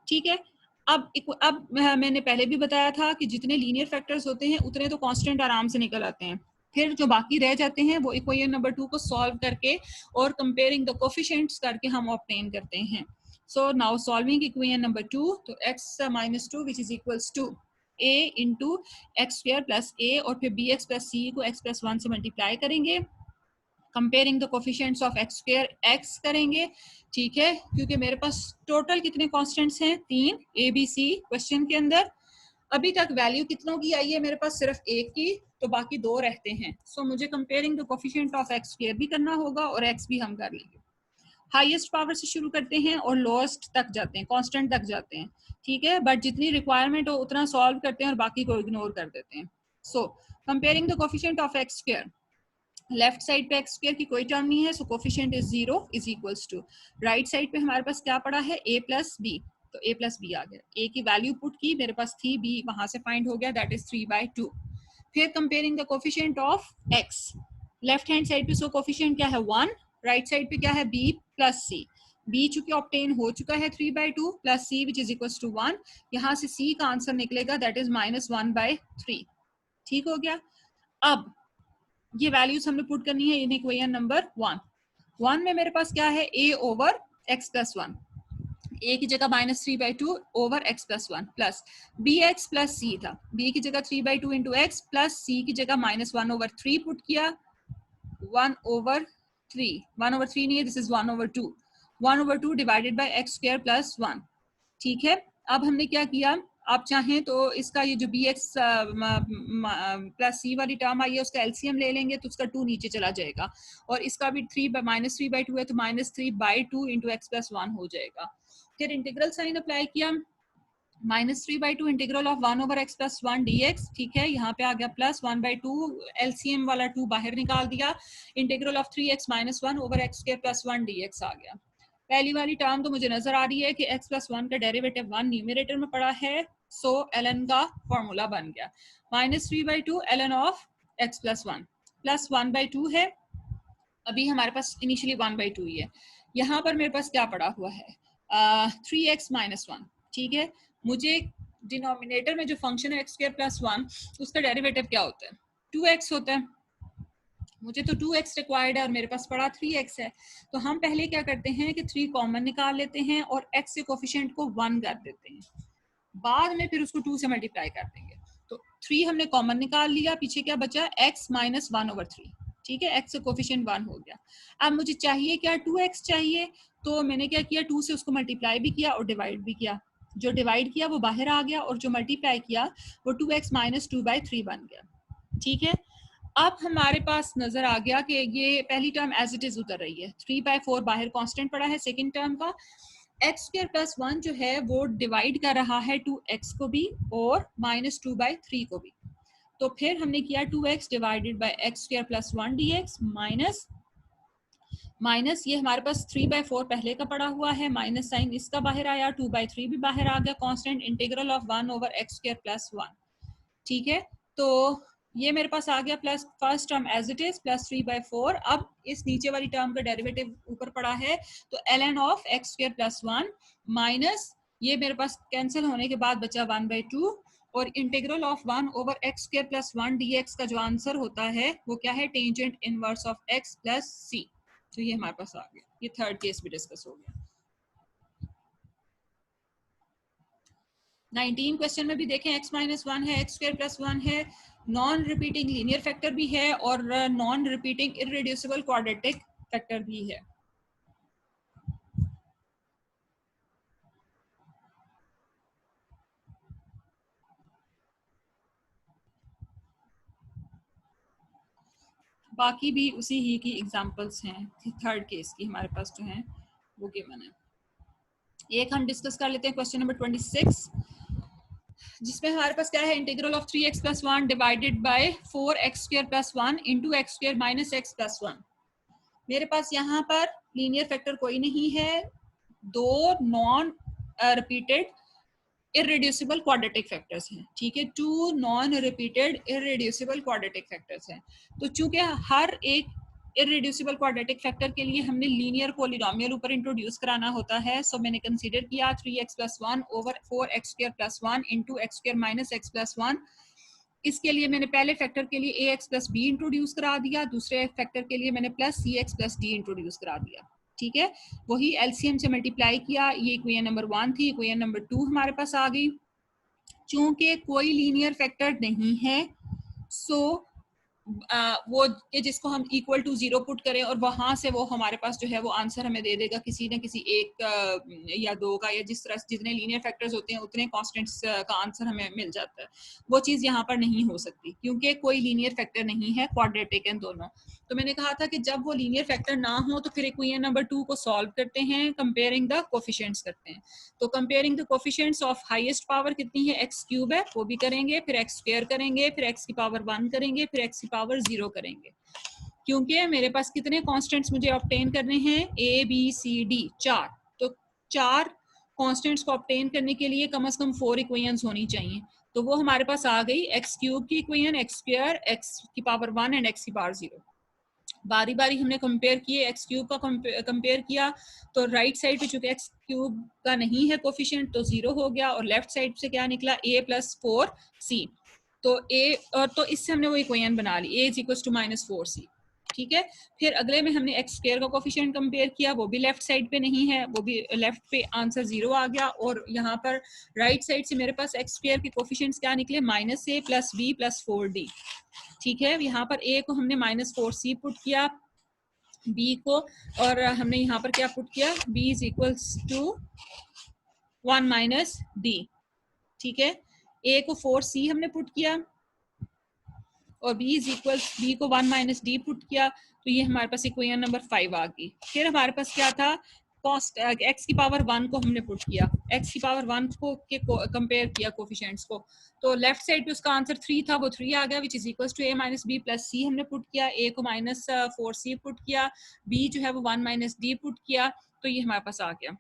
ठीक है। अब मैंने पहले भी बताया था कि जितने लीनियर फैक्टर्स होते हैं उतने तो कांस्टेंट आराम से निकल आते हैं, फिर जो बाकी रह जाते हैं वो इक्वेशन नंबर 2 को सॉल्व करके और कंपेयरिंग द कोफिशिएंट्स करके हम ऑब्टेन करते हैं। So now solving equation number 2, तो x - 2 which is equals to a into x² + a, और फिर bx + c को x + 1 से मल्टीप्लाई करेंगे, comparing the coefficients of X square x करेंगे, ठीक है, क्योंकि मेरे पास टोटल कितने कॉन्स्टेंट्स हैं, 3 ए बी सी क्वेश्चन के अंदर। अभी तक वैल्यू कितनों की आई है मेरे पास, सिर्फ एक की, तो बाकी 2 रहते हैं। सो मुझे comparing the coefficient of X square भी करना होगा और एक्स भी हम कर लेंगे। हाईएस्ट पावर से शुरू करते हैं और लोएस्ट तक जाते हैं, कांस्टेंट तक जाते हैं, ठीक है, बट जितनी रिक्वायरमेंट हो उतना सॉल्व करते हैं और बाकी को इग्नोर कर देते हैं। So comparing the coefficient of X square, left side पे एक्स स्क्वायर की कोई टर्म नहीं है, so coefficient is 0 is equals to, right side पे हमारे पास क्या पड़ा है, a प्लस बी, तो a प्लस बी आ गया, a की वैल्यू पुट की, मेरे पास थी, b वहां से फाइंड हो गया, दैट इज 3/2। फिर comparing the coefficient of x, left hand side पे सो कोफिशिएंट क्या है 1, राइट साइड पे क्या है b प्लस c, b चूंकि ऑब्टेन हो चुका है 3/2 plus c which is equals to 1, यहाँ से c का आंसर निकलेगा दैट इज -1/3, ठीक हो गया। अब ये वैल्यूज हमने पुट करनी है इन इक्वेशन नंबर 1 में मेरे पास क्या है, a over x plus 1, a की जगह -3/2 over x plus 1 plus bx plus c था, b की जगह 3/2 इंटू एक्स प्लस c की जगह -1/3 पुट किया, 1/3, 1/3 नहीं है, this is 1/2, 1/2 divided by x square plus 1, ठीक है। अब हमने क्या किया, आप चाहें तो इसका ये जो बी एक्स प्लस सी वाली टर्म आई है उसका एलसीएम ले लेंगे तो उसका 2 नीचे चला जाएगा, और इसका भी -3/2 है तो -3/2 इंटू एक्स प्लस 1 हो जाएगा। फिर इंटीग्रल साइन अप्लाई किया, -3/2 integral of 1 over X plus 1 dx, ठीक है, यहाँ पे आ गया प्लस 1/2, एलसीएम वाला 2 बाहर निकाल दिया, integral of 3x - 1 over x square plus 1 dx आ गया। पहली वाली टर्म तो मुझे नजर आ रही है कि x प्लस 1 का डेरिवेटिव 1 न्यूमरेटर में पड़ा है, सो ln का फॉर्मूला बन गया -3/2 ln of x plus 1 plus 1/2 है, अभी हमारे पास इनिशियली 1/2 ही है, यहाँ पर मेरे पास क्या पड़ा हुआ है 3x - 1, ठीक है, मुझे डिनोमिनेटर में जो फंक्शन है एक्स स्क्वायर प्लस 1 उसका डेरिवेटिव क्या होता है, 2x होता है, मुझे तो 2x रिक्वायर्ड है और मेरे पास पड़ा 3x है, तो हम पहले क्या करते हैं कि 3 कॉमन निकाल लेते हैं और x से कोफिशिएंट को 1 कर देते हैं, बाद में फिर उसको 2 से मल्टीप्लाई कर देंगे, तो 3 हमने कॉमन निकाल लिया, पीछे क्या बचा x - 1/3, ठीक है, x से कोफिशिएंट 1 हो गया। अब मुझे चाहिए क्या, 2x चाहिए, तो मैंने क्या किया, 2 से उसको मल्टीप्लाई भी किया और डिवाइड भी किया, जो डिवाइड किया वो बाहर आ गया और जो मल्टीप्लाई किया वो 2x - 2/3 बन गया, ठीक है। अब हमारे पास नजर आ गया कि ये पहली टर्म एज इट इज उतर रही है, 3/4 बाहर कांस्टेंट पड़ा है सेकंड टर्म का, एक्स स्क्वायर प्लस 1 जो है वो डिवाइड कर रहा है 2x को भी और -2/3 को भी, तो फिर हमने किया 2x divided by x square plus 1 dx minus ये हमारे पास 3/4 पहले का पड़ा हुआ है, माइनस साइन इसका बाहर आया, 2/3 भी बाहर आ गया, constant integral of 1 over x square plus 1, ठीक है, तो ये मेरे पास आ गया plus first term as it is plus 3/4, अब इस नीचे वाली टर्म का डेरिवेटिव ऊपर पड़ा है तो ln of X square plus 1 minus ये मेरे पास कैंसिल होने के बाद बचा 1/2 और integral of 1 over x square plus 1 dx का जो आंसर होता है वो क्या है, tangent inverse of x plus c, तो ये हमारे पास आ गया, ये थर्ड केस भी डिस्कस हो गया। 19 क्वेश्चन में भी देखें x - 1 है, x स्क्वायर प्लस 1 है, नॉन रिपीटिंग लीनियर फैक्टर भी है और non repeating irreducible quadratic factor भी है। बाकी भी उसी ही की एग्जांपल्स हैं, थर्ड केस की हमारे पास जो हैं वो गिवन है। एक हम डिस्कस कर लेते हैं क्वेश्चन नंबर 26, जिसमें हमारे पास क्या है, integral of 3x plus 1 divided bye 4x square plus 1 into x square minus x plus 1। मेरे पास यहाँ पर लीनियर फैक्टर कोई नहीं है, दो नॉन रिपीटेड इररेड्यूसिबल क्वाड्रेटिक फैक्टर्स हैं, ठीक है, 2 नॉन रिपीटेड इररेड्यूसिबल क्वाड्रेटिक फैक्टर्स हैं, तो चूंकि हर एक इररेड्यूसिबल क्वाड्रेटिक फैक्टर के लिए हमने लीनियर पॉलिनोमियल ऊपर इंट्रोड्यूस कराना होता है, सो मैंने कंसीडर किया 3x plus 1 over 4x square plus 1 into x square minus x plus 1। इसके लिए मैंने पहले फैक्टर के लिए ax प्लस b इंट्रोड्यूस करा दिया, दूसरे फैक्टर के लिए मैंने plus cx plus d introduce करा दिया, ठीक है, वही एलसीएम से मल्टीप्लाई किया, ये इक्वेशन नंबर 1 थी, इक्वेशन नंबर 2 हमारे पास आ गई। चूंकि कोई लीनियर फैक्टर नहीं है, सो वो कि जिसको हम इक्वल टू 0 पुट करें और वहां से वो हमारे पास जो है वो आंसर हमें दे देगा किसी न किसी एक या दो का, या जिस तरह जितने लीनियर फैक्टर्स होते हैं उतने कांस्टेंट्स का आंसर हमें मिल जाता है। वो चीज़ यहाँ पर नहीं हो सकती क्योंकि कोई लीनियर फैक्टर नहीं है, क्वाड्रेटिक हैं दोनों। तो मैंने कहा था कि जब वो लीनियर फैक्टर ना हो तो फिर इक्वेशन नंबर 2 को सॉल्व करते हैं, कंपेयरिंग द कोफिशिएंट्स करते हैं। तो comparing the coefficients of highest power कितनी है, x क्यूब है, वो भी करेंगे, फिर x स्क्वायर करेंगे, फिर x की पावर 1 करेंगे, फिर x की पावर 0 करेंगे। क्योंकि मेरे पास कितने कांस्टेंट्स मुझे ऑब्टेन करने हैं, a b c d, 4। तो 4 कांस्टेंट्स को ऑब्टेन करने के लिए कम से कम 4 इक्वेशंस होनी चाहिए। तो वो हमारे पास आ गई x क्यूब की इक्वेशन, x स्क्वायर, x की पावर 1 एंड x की पावर 0। बारी बारी हमने कंपेयर किए, एक्स क्यूब का कंपेयर किया तो राइट साइड पे चूंकि एक्स क्यूब का नहीं है कोफिशिएंट तो 0 हो गया, और लेफ्ट साइड से क्या निकला, a प्लस 4c। तो a, और तो इससे हमने वो इक्वेशन बना ली, a is equal to minus 4c। ठीक है, फिर अगले में हमने एक्स स्क्वायर का कोफिशिएंट कंपेयर किया, वो भी लेफ्ट साइड पे नहीं है, वो भी लेफ्ट पे आंसर 0 आ गया। और यहाँ पर राइट साइड से मेरे पास एक्स स्क्वायर के कोफिशिएंट्स क्या निकले, minus a plus b plus 4d। ठीक है, यहाँ पर a को हमने माइनस 4c पुट किया, b को, और हमने यहाँ पर क्या पुट किया, b is equals to 1 minus d। ठीक है, a को 4c हमने पुट किया और b इज इक्वल्स, b को 1 माइनस d पुट किया, तो ये हमारे पास इक्वेशन नंबर 5 आ गई। फिर हमारे पास क्या था, कॉस्ट x की पावर 1 को हमने पुट किया, x की पावर 1 को के कंपेयर किया कोफिशिएंट्स को, तो लेफ्ट साइड पे उसका आंसर 3 था, वो 3 आ गया, which is equals to a minus b plus c हमने पुट किया, a को माइनस 4c पुट किया, b जो है वो 1 माइनस d पुट किया, तो ये हमारे पास आ गया।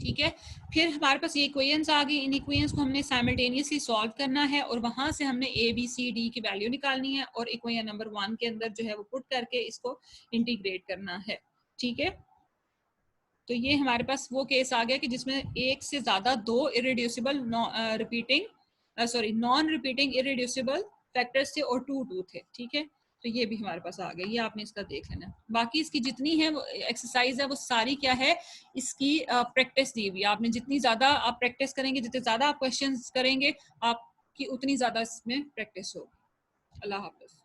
ठीक है, फिर हमारे पास ये इक्वेशंस आ गई, इन इक्वेशंस को हमने साइमल्टेनियसली सॉल्व करना है और वहां से हमने ए बी सी डी की वैल्यू निकालनी है और इक्वेशन नंबर 1 के अंदर जो है वो पुट करके इसको इंटीग्रेट करना है। ठीक है, तो ये हमारे पास वो केस आ गया कि जिसमें एक से ज्यादा दो irreducible non repeating irreducible factors थे और 2 थे। ठीक है, तो ये भी हमारे पास आ गया, ये आपने इसका देख लेना। बाकी इसकी जितनी है वो एक्सरसाइज है वो सारी क्या है, इसकी प्रैक्टिस दी हुई। आपने जितनी ज्यादा आप प्रैक्टिस करेंगे, जितने ज्यादा आप क्वेश्चंस करेंगे, आपकी उतनी ज्यादा इसमें प्रैक्टिस होगी। अल्लाह हाफिज।